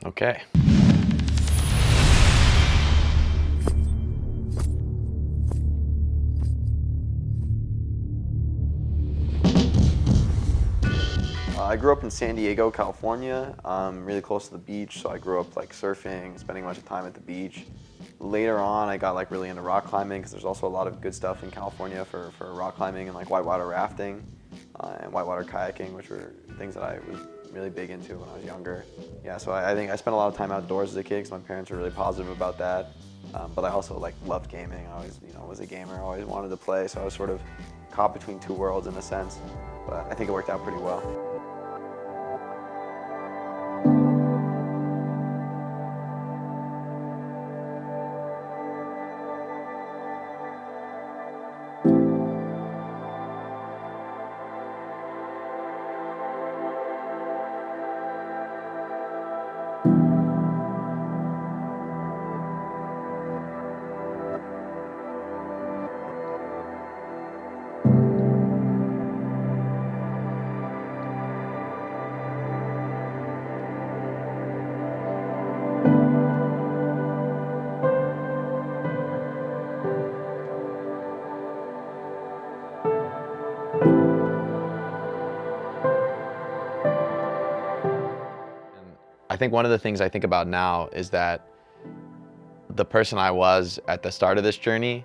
Okay. I grew up in San Diego, California, really close to the beach, so I grew up like surfing, spending a bunch of time at the beach. Later on, I got like really into rock climbing because there's also a lot of good stuff in California for rock climbing and like whitewater rafting and whitewater kayaking, which were things that I was really big into when I was younger. Yeah, so I think I spent a lot of time outdoors as a kid because my parents were really positive about that. But I also like loved gaming. I always, was a gamer. I always wanted to play, so I was sort of caught between two worlds in a sense. But I think it worked out pretty well. I think one of the things I think about now is that the person I was at the start of this journey,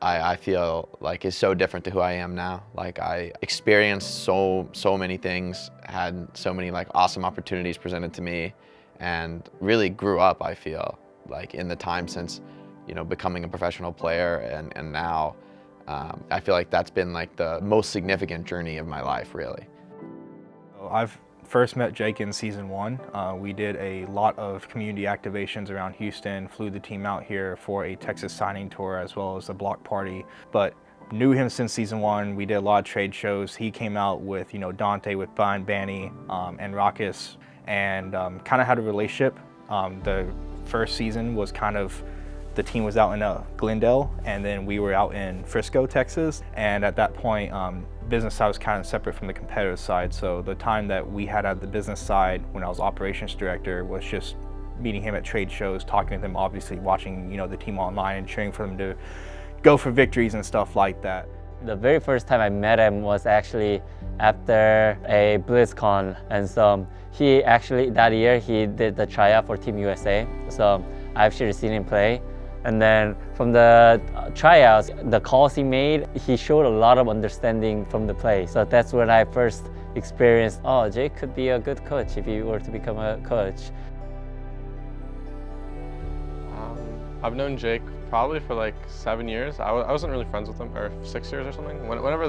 I feel like is so different to who I am now. Like I experienced so many things, had so many like awesome opportunities presented to me, and really grew up, I feel, like in the time since, becoming a professional player and now. I feel like that's been like the most significant journey of my life, really. I've first met Jake in season 1. We did a lot of community activations around Houston, flew the team out here for a Texas signing tour as well as a block party. But knew him since season 1. We did a lot of trade shows. He came out with, Dante, with Brian Banny, and Raucus, and kind of had a relationship. The first season was kind of, the team was out in Glendale, and then we were out in Frisco, Texas. And at that point, business side was kind of separate from the competitive side. So the time that we had at the business side when I was operations director was just meeting him at trade shows, talking to them, obviously watching, the team online and cheering for them to go for victories and stuff like that. The very first time I met him was actually after a BlizzCon, and so he actually, that year, he did the tryout for Team USA. So I've actually seen him play. And then from the tryouts, the calls he made, he showed a lot of understanding from the play. So that's when I first experienced, oh, Jake could be a good coach if he were to become a coach. I've known Jake probably for like 7 years. I wasn't really friends with him, or 6 years or something. Whenever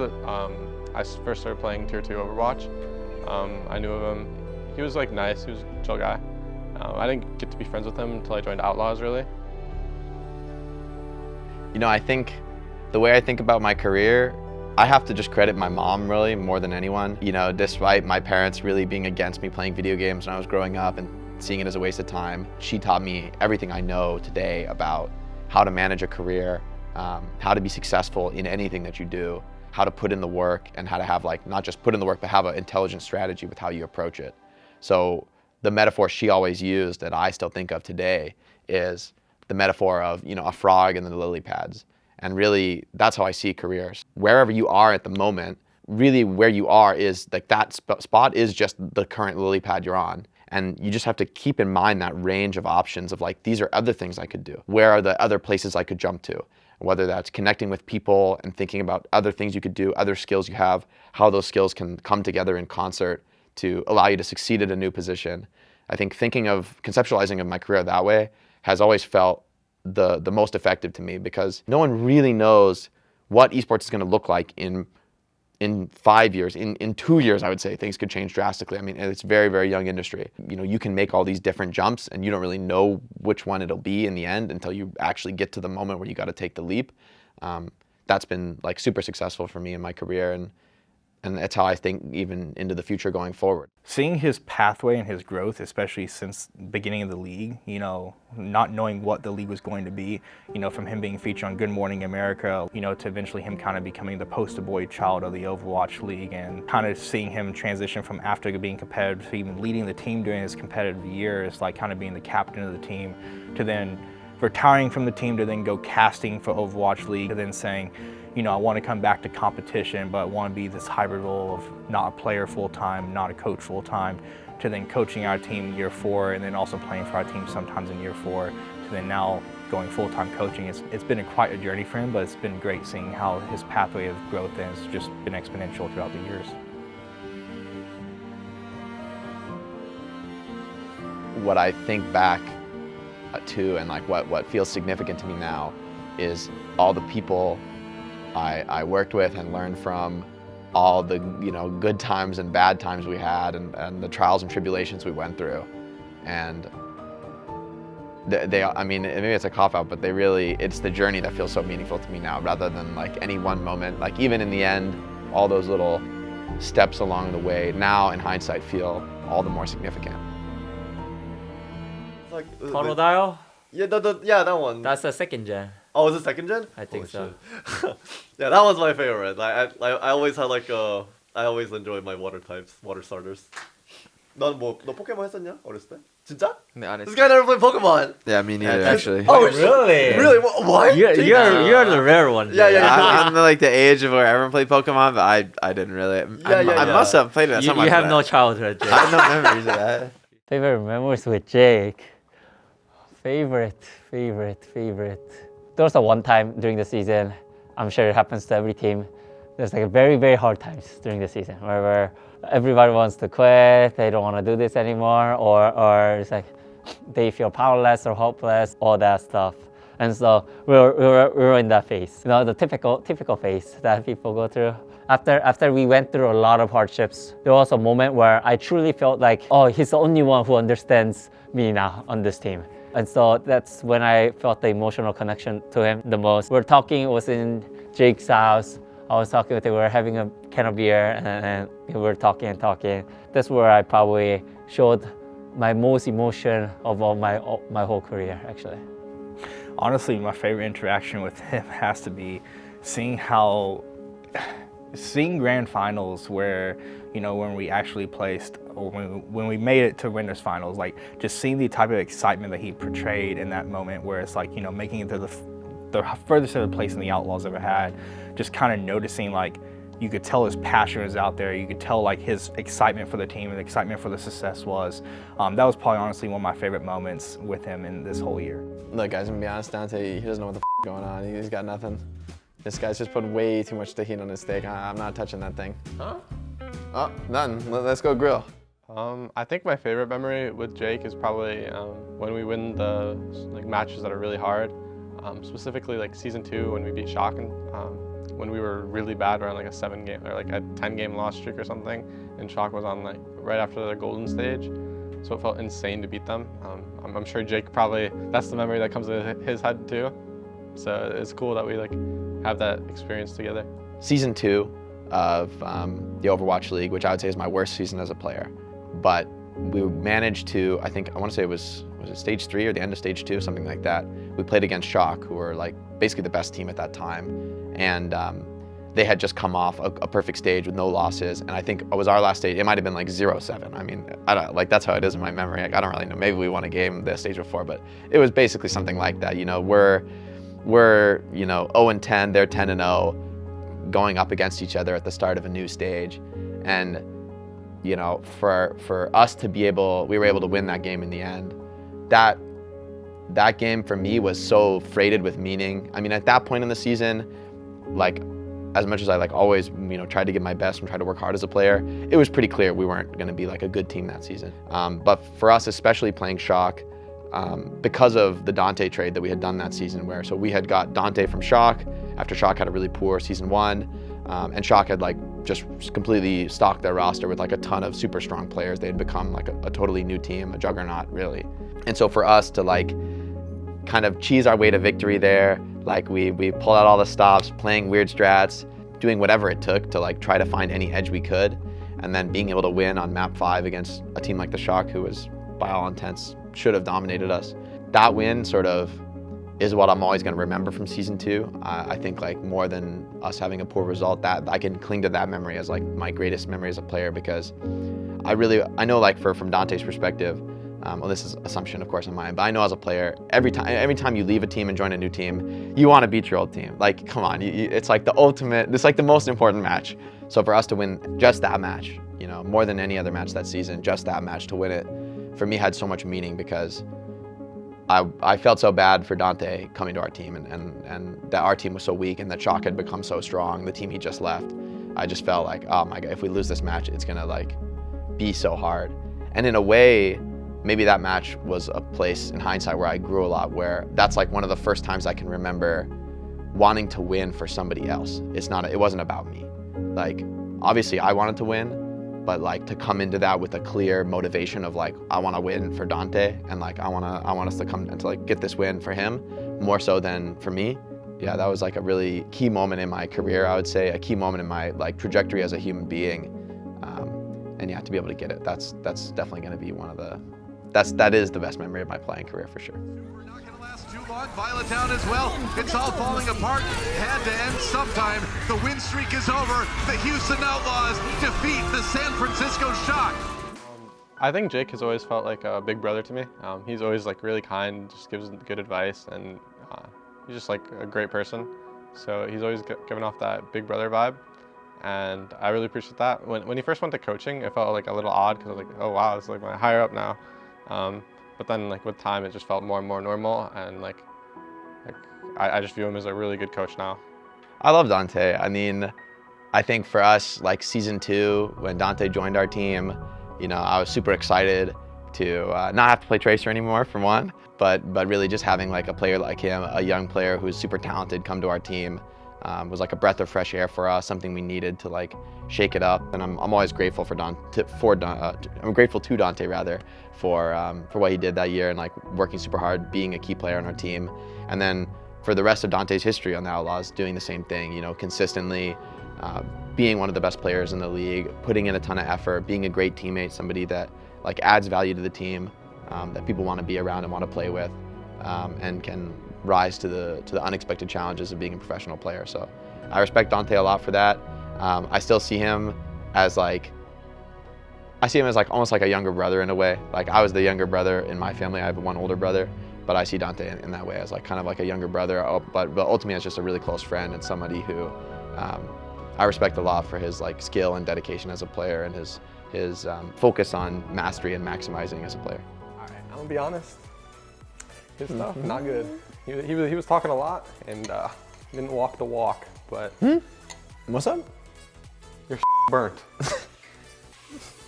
I first started playing Tier 2 Overwatch, I knew of him. He was like nice, he was a chill guy. I didn't get to be friends with him until I joined Outlaws, really. I think the way I think about my career, I have to just credit my mom really more than anyone. Despite my parents really being against me playing video games when I was growing up and seeing it as a waste of time, she taught me everything I know today about how to manage a career, how to be successful in anything that you do, how to put in the work, and how to have not just put in the work, but have an intelligent strategy with how you approach it. So the metaphor she always used that I still think of today is the metaphor of, a frog in the lily pads. And really, that's how I see careers. Wherever you are at the moment, really where you are is like that spot is just the current lily pad you're on. And you just have to keep in mind that range of options of like, these are other things I could do. Where are the other places I could jump to? Whether that's connecting with people and thinking about other things you could do, other skills you have, how those skills can come together in concert to allow you to succeed at a new position. I think conceptualizing of my career that way has always felt the most effective to me, because no one really knows what esports is going to look like in 5 years. In 2 years, I would say things could change drastically. I mean, it's a very, very young industry. You can make all these different jumps and you don't really know which one it'll be in the end until you actually get to the moment where you got to take the leap. That's been like super successful for me in my career, and And that's how I think even into the future going forward. Seeing his pathway and his growth, especially since the beginning of the league, not knowing what the league was going to be, from him being featured on Good Morning America, to eventually him kind of becoming the poster boy child of the Overwatch League, and kind of seeing him transition from after being competitive to even leading the team during his competitive years, like kind of being the captain of the team, to then retiring from the team, to then go casting for Overwatch League, to then saying, I want to come back to competition, but I want to be this hybrid role of not a player full-time, not a coach full-time, to then coaching our team year 4, and then also playing for our team sometimes in year 4, to then now going full-time coaching. It's been quite a journey for him, but it's been great seeing how his pathway of growth has just been exponential throughout the years. What I think back to, and like what feels significant to me now, is all the people I worked with and learned from, all the good times and bad times we had, and the trials and tribulations we went through. And I mean, maybe it's a cop-out, but it's the journey that feels so meaningful to me now, rather than like any one moment. Like even in the end, all those little steps along the way now in hindsight feel all the more significant. Like, Totodile? yeah, that one. That's the second gen. Oh, was it second gen? I think so. Yeah, that was my favorite. I always had I always enjoyed my water types, water starters. 너 포켓몬 했었냐? 어렸을 때? 진짜? 네, 안 This 했어. guy never played Pokemon. Yeah, me neither actually. Oh, really? Really? What? You're the rare one. Yeah, yeah, yeah. I'm like the age of where everyone played Pokemon, but I didn't really. I must have played it at some You point. have no childhood, Jake. I have no memories of that. Favorite memories with Jake. Favorite. There was a one time during the season, I'm sure it happens to every team. There's like very, very hard times during the season where everybody wants to quit, they don't want to do this anymore, or it's like they feel powerless or hopeless, all that stuff. And so we were in that phase, the typical phase that people go through. After we went through a lot of hardships, there was a moment where I truly felt like, oh, he's the only one who understands me now on this team. And so that's when I felt the emotional connection to him the most. We're talking, it was in Jake's house. I was talking with him, we were having a can of beer, and we were talking and talking. That's where I probably showed my most emotion of all my whole career, actually. Honestly, my favorite interaction with him has to be seeing grand finals where, when we actually placed, or when we made it to winners finals, like just seeing the type of excitement that he portrayed in that moment, where it's like, making it to the furthest ever place in the Outlaws ever had, just kind of noticing, like, you could tell his passion was out there. You could tell like his excitement for the team and the excitement for the success was. That was probably honestly one of my favorite moments with him in this whole year. Look, guys, I'm gonna be honest, Dante, he doesn't know what the going on. He's got nothing. This guy's just put way too much tahini on his steak. I'm not touching that thing. Huh? Oh, none. Let's go grill. I think my favorite memory with Jake is probably when we win the matches that are really hard. Specifically like season 2 when we beat Shocken. When we were really bad, around like a 7-game or like a 10-game loss streak or something, and Shock was on like right after the golden stage, so it felt insane to beat them. I'm sure Jake probably, that's the memory that comes to his head too. So it's cool that we have that experience together. Season 2 of the Overwatch League, which I would say is my worst season as a player, but we managed to, I want to say was it stage 3 or the end of stage 2, something like that. We played against Shock, who were like basically the best team at that time. And they had just come off a perfect stage with no losses. And I think it was our last stage. It might have been like 0-7. I mean, that's how it is in my memory. I don't really know. Maybe we won a game the stage before, but it was basically something like that. We're 0-10, they're 10-0, going up against each other at the start of a new stage. And for us to we were able to win that game in the end. That game for me was so freighted with meaning. I mean, at that point in the season, like, as much as I always tried to give my best and try to work hard as a player, it was pretty clear we weren't going to be like a good team that season. But for us, especially playing Shock, because of the Dante trade that we had done that season, so we had got Dante from Shock after Shock had a really poor season 1, and Shock had just completely stocked their roster with a ton of super strong players. They had become a totally new team, a juggernaut really. And so for us to kind of cheese our way to victory there, we pulled out all the stops, playing weird strats, doing whatever it took to like try to find any edge we could, and then being able to win on map 5 against a team like the Shock, who was by all intents should have dominated us. That win sort of is what I'm always going to remember from season 2. I think like more than us having a poor result, that I can cling to that memory as like my greatest memory as a player, because I know like from Dante's perspective, well, this is assumption of course on mine, but I know as a player, every time you leave a team and join a new team, you want to beat your old team. Like, come on, it's like the ultimate, it's like the most important match. So for us to win just that match, you know, more than any other match that season, just that match, to win it, for me had so much meaning, because I felt so bad for Dante coming to our team, and that our team was so weak and that Shock had become so strong, the team he just left. I just felt like, oh my God, if we lose this match, it's gonna like be so hard. And in a way, maybe that match was a place in hindsight where I grew a lot, where that's like one of the first times I can remember wanting to win for somebody else. It wasn't about me. Like, obviously I wanted to win, but like to come into that with a clear motivation of like, I want to win for Dante, and like I want us to come and to like get this win for him more so than for me. Yeah, that was like a really key moment in my career, I would say, a key moment in my like trajectory as a human being. And yeah, to be able to get it, that's definitely going to be one of the, that is the best memory of my playing career for sure. We're not going to last too long. Violetown as well. It's all falling apart. Had to end sometime. The win streak is over. The Houston Outlaws defeat the San Francisco Shock. I think Jake has always felt like a big brother to me. He's always like really kind, just gives good advice, and he's just like a great person. So he's always given off that big brother vibe, and I really appreciate that. When he first went to coaching, it felt like a little odd, because I was like, oh wow, it's like my higher up now. But then like with time, it just felt more and more normal, and like I just view him as a really good coach now. I love Dante. I mean, I think for us, like season 2, when Dante joined our team, you know, I was super excited to not have to play Tracer anymore, for one, but really just having like a player like him, a young player who's super talented, come to our team, was like a breath of fresh air for us, something we needed to like shake it up. And I'm always grateful I'm grateful to Dante rather for what he did that year, and like working super hard, being a key player on our team. And then for the rest of Dante's history on the Outlaws, doing the same thing, you know, consistently being one of the best players in the league, putting in a ton of effort, being a great teammate, somebody that like adds value to the team, that people want to be around and want to play with, and can rise to the unexpected challenges of being a professional player. So I respect Dante a lot for that. I still see him as like, almost like a younger brother in a way. Like, I was the younger brother in my family. I have one older brother, but I see Dante in that way as like kind of like a younger brother, but ultimately as just a really close friend and somebody who I respect a lot for his like skill and dedication as a player, and his focus on mastery and maximizing as a player. All right, I'm gonna be honest. His stuff, not good. He was talking a lot and didn't walk the walk, but. What's up? You're burnt.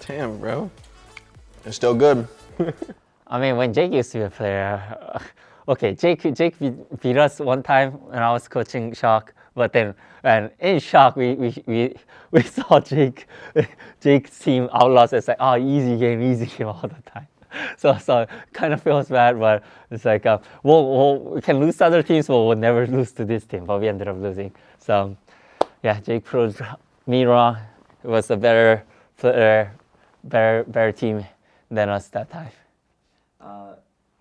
Damn, bro. It's still good. I mean, when Jake used to be a player, okay, Jake beat us one time when I was coaching Shock, but then and in Shock we saw Jake's team Outlaws. It's like, oh, easy game all the time. So it kind of feels bad, but it's like we can lose to other teams, but we'll never lose to this team. But we ended up losing. So yeah, Jake proved me wrong. It was a better player, better team than us that time.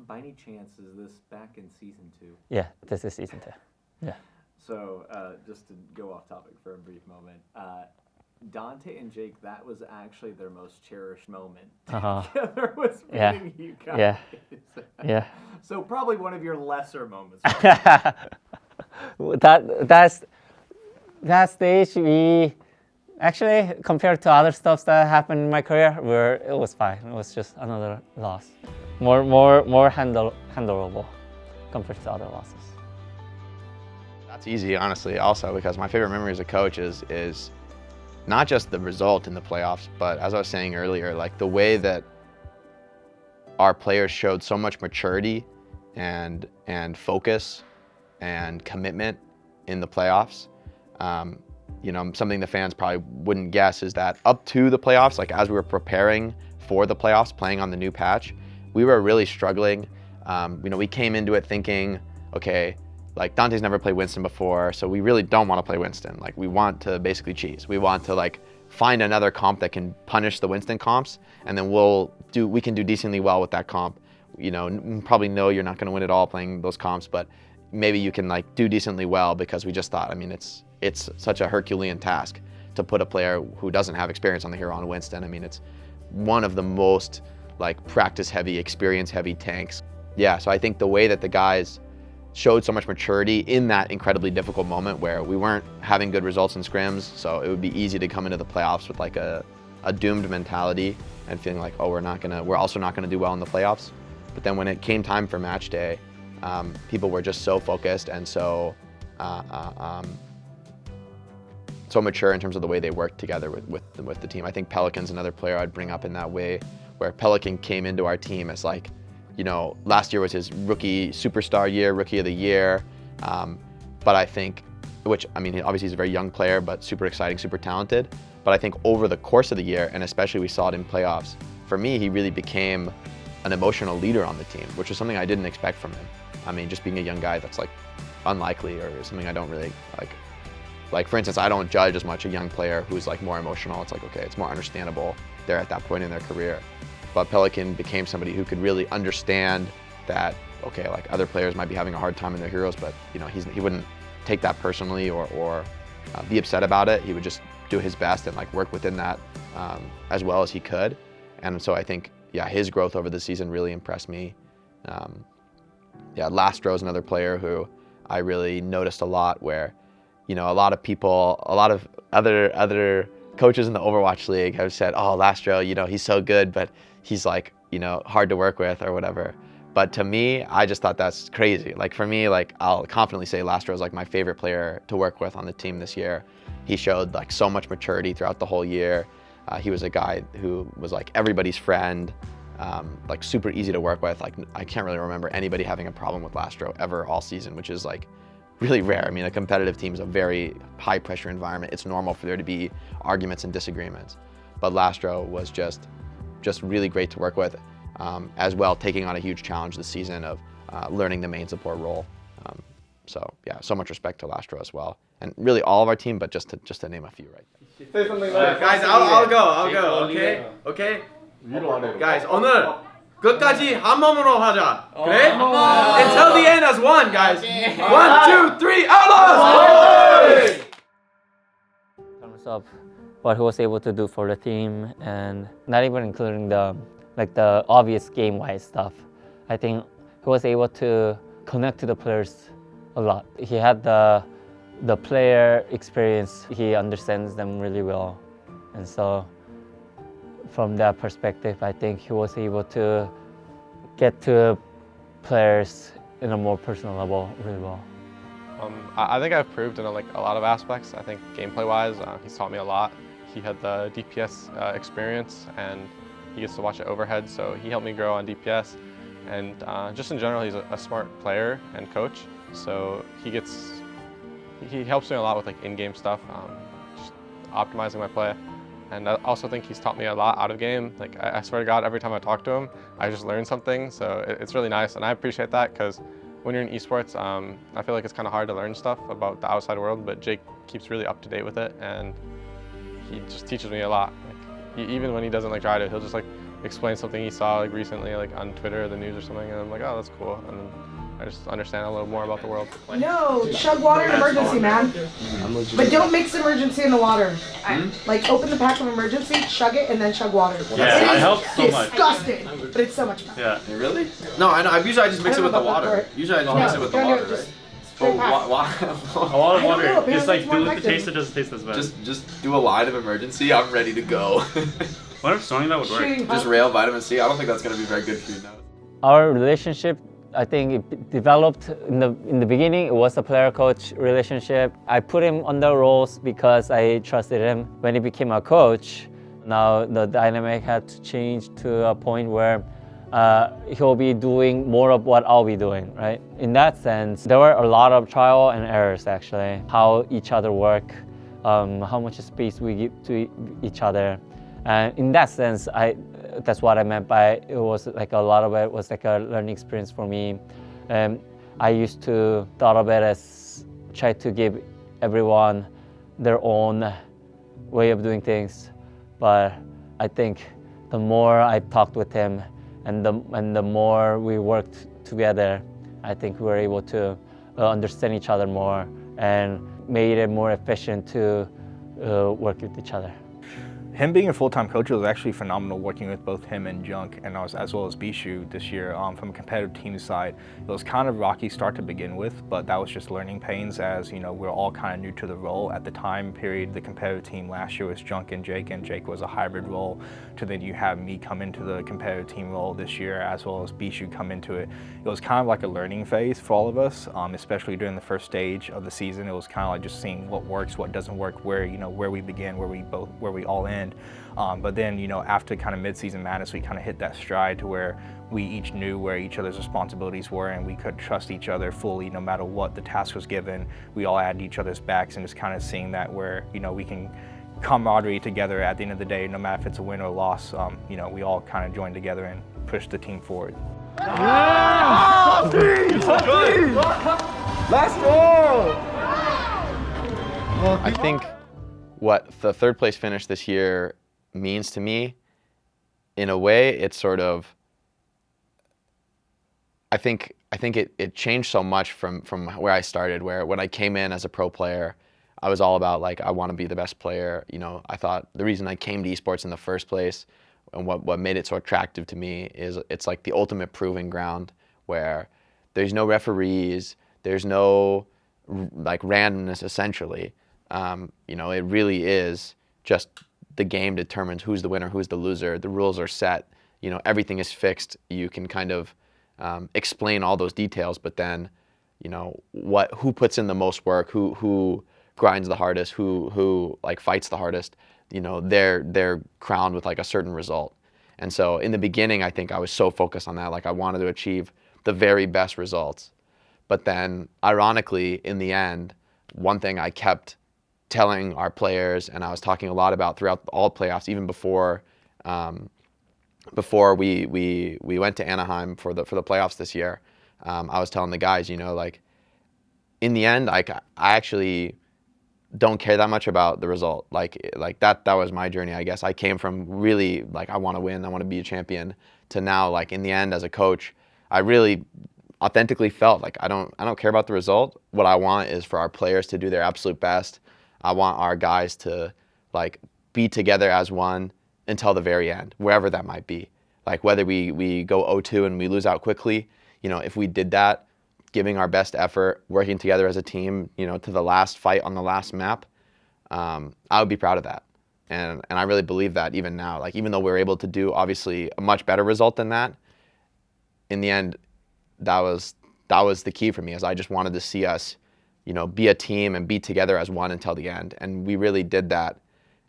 By any chance, is this back in season 2? Yeah, this is season 2. Yeah. So just to go off topic for a brief moment, Dante and Jake, that was actually their most cherished moment together, was meeting you guys. Yeah. Yeah. So probably one of your lesser moments. That stage, we actually, compared to other stuff that happened in my career, it was fine. It was just another loss. More handleable compared to other losses. That's easy, honestly, also, because my favorite memory as a coach is not just the result in the playoffs, but as I was saying earlier, like the way that our players showed so much maturity and focus and commitment in the playoffs. You know, something the fans probably wouldn't guess is that up to the playoffs, like as we were preparing for the playoffs, playing on the new patch, we were really struggling. You know, we came into it thinking, okay, like Dante's never played Winston before, so we really don't want to play Winston. Like we want to basically cheese. We want to like find another comp that can punish the Winston comps, and then we can do decently well with that comp. You know, probably know you're not going to win it all playing those comps, but maybe you can like do decently well, because we just thought, I mean, it's such a Herculean task to put a player who doesn't have experience on the hero on Winston. I mean, it's one of the most like practice heavy, experience heavy tanks. Yeah, so I think the way that the guys showed so much maturity in that incredibly difficult moment where we weren't having good results in scrims, so it would be easy to come into the playoffs with like a doomed mentality and feeling like, oh, we're also not gonna do well in the playoffs. But then when it came time for match day, people were just so focused and so mature in terms of the way they worked together with the team. I think Pelican's another player I'd bring up in that way, where Pelican came into our team as like, you know, last year was his rookie superstar year, rookie of the year. But I think, which, I mean, obviously he's a very young player, but super exciting, super talented. But I think over the course of the year, and especially we saw it in playoffs, for me, he really became an emotional leader on the team, which was something I didn't expect from him. I mean, just being a young guy, that's like unlikely, or something I don't really like. Like for instance, I don't judge as much a young player who's like more emotional. It's like, okay, it's more understandable. They're at that point in their career. But Pelican became somebody who could really understand that, okay, like other players might be having a hard time in their heroes, but you know, he wouldn't take that personally or be upset about it. He would just do his best and like work within that as well as he could. And so I think, yeah, his growth over the season really impressed me. Yeah, Lastro is another player who I really noticed a lot, where, you know, a lot of other coaches in the Overwatch League have said, oh, Lastro, you know, he's so good, but he's like, you know, hard to work with or whatever. But to me, I just thought that's crazy. Like for me, like I'll confidently say Lastro is like my favorite player to work with on the team this year. He showed like so much maturity throughout the whole year. He was a guy who was like everybody's friend, like super easy to work with. Like I can't really remember anybody having a problem with Lastro ever all season, which is like really rare. I mean, a competitive team is a very high pressure environment. It's normal for there to be arguments and disagreements. But Lastro was just really great to work with, as well, taking on a huge challenge this season of learning the main support role. So yeah, so much respect to Lastro as well. And really all of our team, but just to name a few right there. Say something like Guys, I'll go. Okay? Guys, 오늘 끝까지 한 몸으로 하자. 그래? Until the end as one, guys. 1, 2, 3, Outlaws! In terms of what he was able to do for the team, and not even including the obvious game-wise stuff, I think he was able to connect to the players a lot. He had the player experience. He understands them really well, and so from that perspective, I think he was able to get to players in a more personal level really well. I think I've proved in a lot of aspects. I think gameplay-wise, he's taught me a lot. He had the DPS experience, and he gets to watch it overhead, so he helped me grow on DPS. And just in general, he's a smart player and coach, so he helps me a lot with like in-game stuff, just optimizing my play. And I also think he's taught me a lot out of game. Like I swear to God, every time I talk to him, I just learn something. So it's really nice, and I appreciate that, because when you're in esports, I feel like it's kind of hard to learn stuff about the outside world, but Jake keeps really up to date with it, and he just teaches me a lot. Like, even when he doesn't like try to, he'll just like explain something he saw like recently, like on Twitter or the news or something, and I'm like, oh, that's cool. And then I just understand a little more about the world. No, chug water in emergency, man. But don't mix emergency in the water. Like open the pack of emergency, chug it, and then chug water. Yeah, it helps so much. Disgusting, but it's so much fun. Yeah. Really? No, I know. Usually I just mix it with the water. Usually I just mix it with the water, right? A lot of water. Just like do it with the taste, it doesn't taste as bad. Just do a line of emergency. I'm ready to go. What if something that would work? Just rail vitamin C. I don't think that's gonna be very good for you now. Our relationship, I think it developed in the beginning. It was a player-coach relationship. I put him on the roles because I trusted him. When he became a coach, now the dynamic had to change to a point where he'll be doing more of what I'll be doing, right? In that sense, there were a lot of trial and errors actually. How each other work, how much space we give to each other. And in that sense, that's what I meant by it was like a lot of it was like a learning experience for me. I used to thought of it as try to give everyone their own way of doing things, but I think the more I talked with him and the more we worked together, I think we were able to understand each other more and made it more efficient to work with each other. Him being a full-time coach, it was actually phenomenal working with both him and Junk, and as well as Bishu this year. From a competitive team side, it was kind of rocky start to begin with, but that was just learning pains as, you know, we're all kind of new to the role. At the time period, the competitive team last year was Junk and Jake was a hybrid role, to then you have me come into the competitive team role this year, as well as Bishu come into it. It was kind of like a learning phase for all of us, especially during the first stage of the season. It was kind of like just seeing what works, what doesn't work, where we begin, where we all end. But then, you know, after kind of mid-season madness, we kind of hit that stride to where we each knew where each other's responsibilities were, and we could trust each other fully no matter what the task was given. We all had each other's backs, and just kind of seeing that where, you know, we can camaraderie together at the end of the day, no matter if it's a win or a loss. You know, we all kind of joined together and pushed the team forward. Yeah! Let's go! I think what the third place finish this year means to me, in a way, it's sort of, I think it changed so much from where I started, where when I came in as a pro player, I was all about like, I want to be the best player. You know, I thought the reason I came to esports in the first place and what made it so attractive to me is it's like the ultimate proving ground where there's no referees, there's no like randomness essentially. You know, it really is just the game determines who's the winner, who's the loser. The rules are set. You know, everything is fixed. You can kind of explain all those details, but then, you know, who puts in the most work, who grinds the hardest, who like fights the hardest. You know, they're crowned with like a certain result. And so in the beginning, I think I was so focused on that, like I wanted to achieve the very best results. But then, ironically, in the end, one thing I kept telling our players, and I was talking a lot about throughout all playoffs, even before we went to Anaheim for the playoffs this year, I was telling the guys, you know, like in the end, I actually don't care that much about the result. Like that was my journey, I guess. I came from really like I want to win, I want to be a champion, to now like in the end as a coach, I really authentically felt like I don't care about the result. What I want is for our players to do their absolute best. I want our guys to like be together as one until the very end, wherever that might be. Like whether we go 0-2 and we lose out quickly, you know, if we did that, giving our best effort, working together as a team, you know, to the last fight on the last map, I would be proud of that. And I really believe that even now, like even though we were able to do obviously a much better result than that, in the end, that was the key for me, is I just wanted to see us, you know, be a team and be together as one until the end. And we really did that.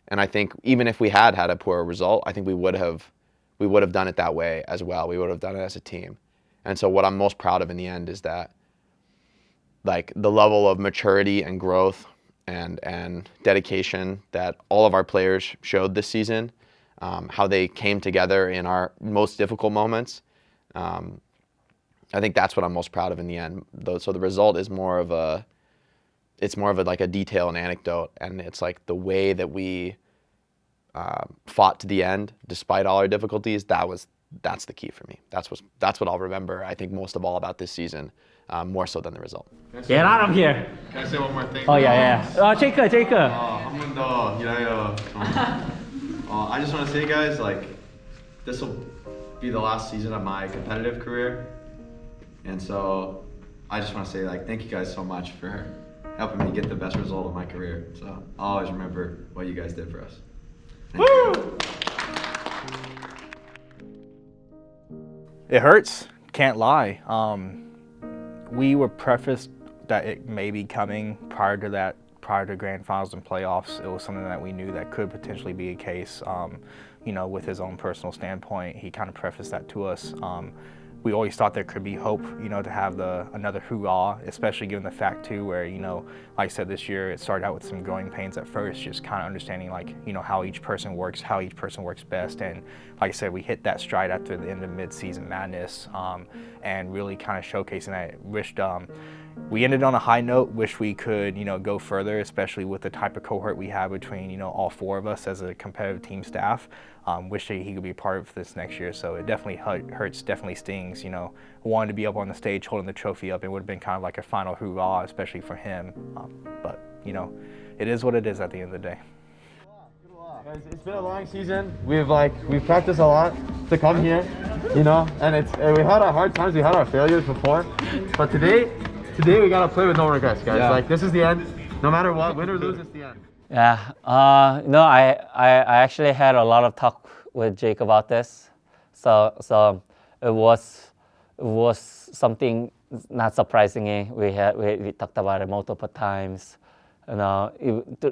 And I think even if we had a poor result, I think we would have done it that way as well. We would have done it as a team. And so what I'm most proud of in the end is that like the level of maturity and growth and dedication that all of our players showed this season, how they came together in our most difficult moments. I think that's what I'm most proud of in the end. So the result is more of a like a detail and anecdote, and it's like the way that we fought to the end despite all our difficulties. That's the key for me. That's what I'll remember, I think, most of all about this season, more so than the result. Get out of here. Can I say one more thing? Oh yeah. Jake. 한 번 더 일하여 I just want to say, guys, like this will be the last season of my competitive career, and so I just want to say, like, thank you guys so much for helping me get the best result of my career. So I'll always remember what you guys did for us. Thank you. It hurts, can't lie. We were prefaced that it may be coming prior to grand finals and playoffs. It was something that we knew that could potentially be a case. You know, with his own personal standpoint, he kind of prefaced that to us. we always thought there could be hope, you know, to have another hoorah, especially given the fact too where, you know, like I said, this year it started out with some growing pains at first, just kind of understanding like, you know, how each person works best. And like I said, we hit that stride after the end of mid-season madness, and really kind of showcasing that. Wished we ended on a high note, wish we could, you know, go further, especially with the type of cohort we have between, you know, all four of us as a competitive team staff. Wish that he could be a part of this next year. So it definitely hurts, definitely stings, you know. Wanted to be up on the stage holding the trophy up. It would have been kind of like a final hoorah, especially for him. But, you know, it is what it is at the end of the day. Guys, it's been a long season. We've practiced a lot to come here, you know, and we had our hard times, we had our failures before, but today we gotta play with no regrets, guys. Yeah. Like, this is the end. No matter what, win or lose, it's the end. Yeah, no, I actually had a lot of talk with Jake about this. So it was something not surprisingly. We talked about it multiple times. You know,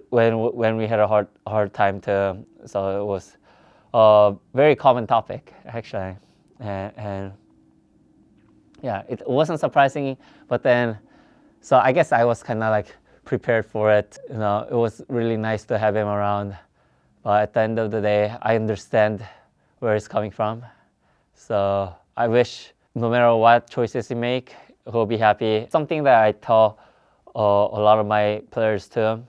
when we had a hard time too. So it was a very common topic actually, and yeah, it wasn't surprising. But then, so I guess I was kind of like prepared for it. You know, it was really nice to have him around. But at the end of the day, I understand where it's coming from. So I wish no matter what choices he make, he'll be happy. Something that I tell a lot of my players too,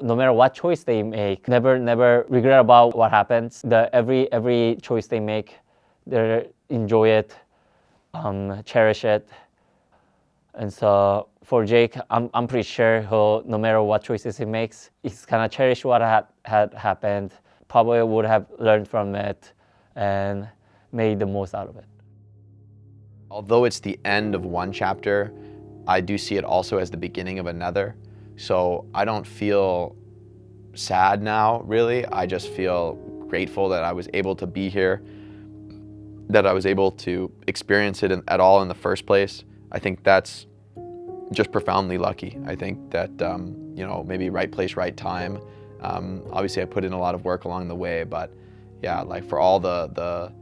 no matter what choice they make, never regret about what happens. Every choice they make, they enjoy it, cherish it. And so for Jake, I'm pretty sure he'll, no matter what choices he makes, he's gonna cherish what had happened, probably would have learned from it and made the most out of it. Although it's the end of one chapter, I do see it also as the beginning of another. So I don't feel sad now, really. I just feel grateful that I was able to be here, that I was able to experience it at all in the first place. I think that's just profoundly lucky. I think that, you know, maybe right place, right time. Obviously I put in a lot of work along the way, but yeah, like for all the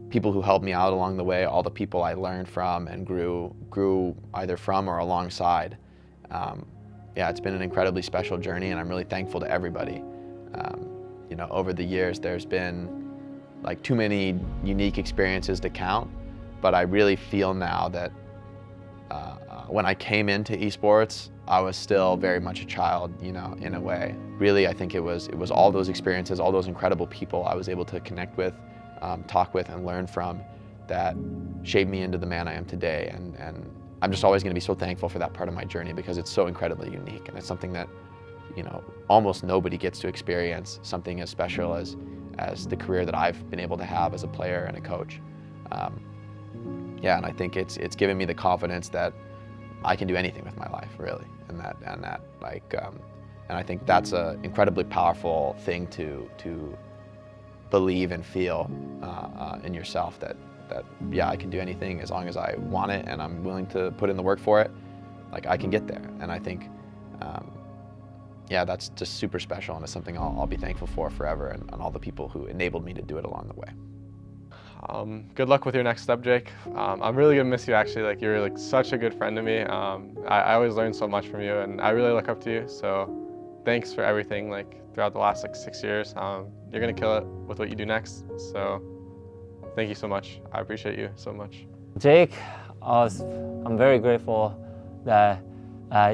people who helped me out along the way, all the people I learned from and grew either from or alongside. Yeah, it's been an incredibly special journey, and I'm really thankful to everybody. You know, over the years, there's been like too many unique experiences to count, but I really feel now that when I came into esports, I was still very much a child, you know, in a way. Really, I think it was all those experiences, all those incredible people I was able to connect with, talk with, and learn from that shaped me into the man I am today. And I'm just always going to be so thankful for that part of my journey because it's so incredibly unique, and it's something that, you know, almost nobody gets to experience, something as special as the career that I've been able to have as a player and a coach. Yeah, and I think it's given me the confidence that I can do anything with my life, really, and I think that's an incredibly powerful thing to believe and feel in yourself, that yeah, I can do anything as long as I want it and I'm willing to put in the work for it. Like, I can get there, and I think yeah, that's just super special, and it's something I'll be thankful for forever, and all the people who enabled me to do it along the way. Good luck with your next step, Jake. I'm really gonna miss you, actually. Like, you're like such a good friend to me. I always learn so much from you, and I really look up to you. So thanks for everything, like throughout the last like 6 years. You're gonna kill it with what you do next. So thank you so much. I appreciate you so much. Jake, I'm very grateful that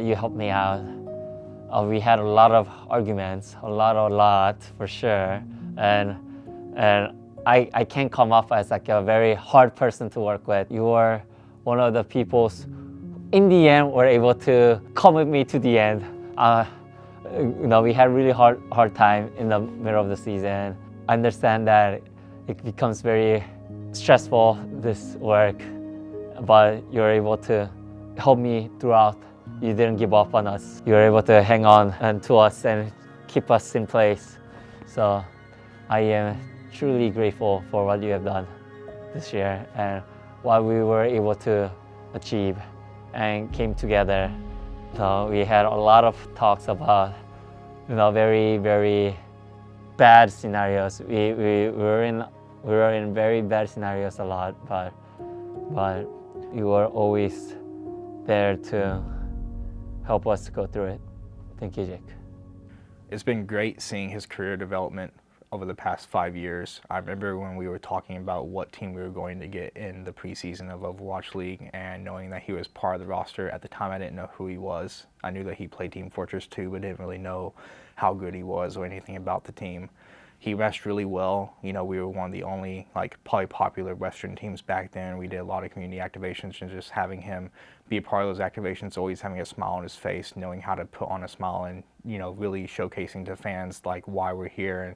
you helped me out. We had a lot of arguments, a lot for sure, and I can't come off as like a very hard person to work with. You were one of the people, in the end, were able to come with me to the end. You know, we had really hard time in the middle of the season. I understand that it becomes very stressful, this work, but you're able to help me throughout. You didn't give up on us. You were able to hang on to us and keep us in place. So I am truly grateful for what you have done this year and what we were able to achieve and came together. So we had a lot of talks about, you know, very bad scenarios. We were in very bad scenarios a lot, but but you were always there to help us go through it. Thank you, Jake. It's been great seeing his career development over the past 5 years. I remember when we were talking about what team we were going to get in the preseason of Overwatch League, and knowing that he was part of the roster. At the time, I didn't know who he was. I knew that he played Team Fortress 2, but didn't really know how good he was or anything about the team. He meshed really well. You know, we were one of the only, like, probably popular Western teams back then. We did a lot of community activations, and just having him be a part of those activations, always having a smile on his face, knowing how to put on a smile, and, you know, really showcasing to fans, like, why we're here, and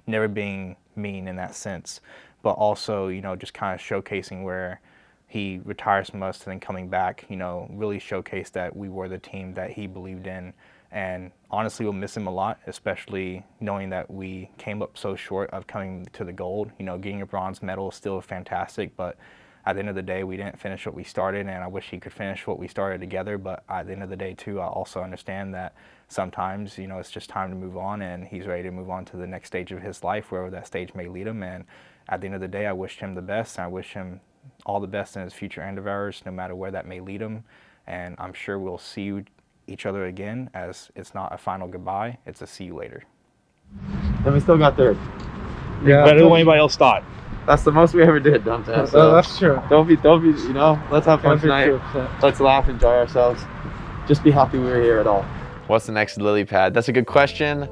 never being mean in that sense. But also, you know, just kind of showcasing where he retires from us and then coming back, you know, really showcased that we were the team that he believed in. And honestly, we'll miss him a lot, especially knowing that we came up so short of coming to the gold. You know, getting a bronze medal is still fantastic, but at the end of the day, we didn't finish what we started, and I wish he could finish what we started together. But at the end of the day, too, I also understand that sometimes, you know, it's just time to move on, and he's ready to move on to the next stage of his life, wherever that stage may lead him. And at the end of the day, I wish him the best, and I wish him all the best in his future endeavors, no matter where that may lead him. And I'm sure we'll see each other again, as it's not a final goodbye, it's a see you later. Then we still got third. Yeah, better than anybody else thought. That's the most we ever did, Dante. So That's true. don't be, you know, let's have fun tonight. Let's laugh, enjoy ourselves. Just be happy we were here at all. What's the next lily pad? That's a good question.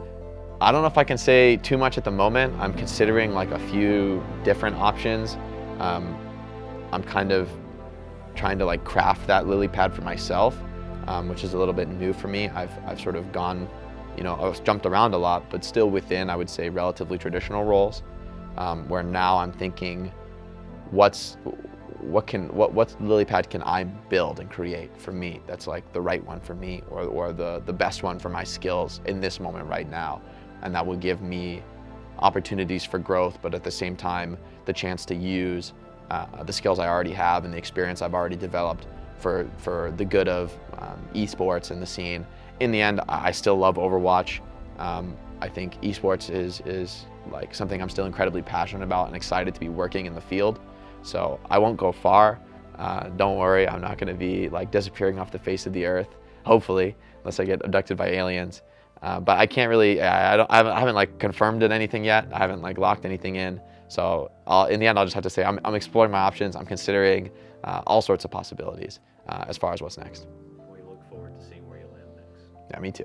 I don't know if I can say too much at the moment. I'm considering like a few different options. I'm kind of trying to like craft that lily pad for myself, which is a little bit new for me. I've sort of gone, you know, I was jumped around a lot, but still within, I would say, relatively traditional roles. Where now I'm thinking, what lily pad can I build and create for me that's like the right one for me, or the best one for my skills in this moment right now, and that will give me opportunities for growth, but at the same time the chance to use the skills I already have and the experience I've already developed for the good of esports and the scene. In the end, I still love Overwatch. I think esports is like something I'm still incredibly passionate about and excited to be working in the field. So I won't go far. Don't worry, I'm not going to be like disappearing off the face of the earth, hopefully, unless I get abducted by aliens. But I can't really, I haven't like confirmed anything yet. I haven't like locked anything in. So in the end, I'll just have to say I'm exploring my options. I'm considering all sorts of possibilities as far as what's next. We look forward to seeing where you land next. Yeah, me too.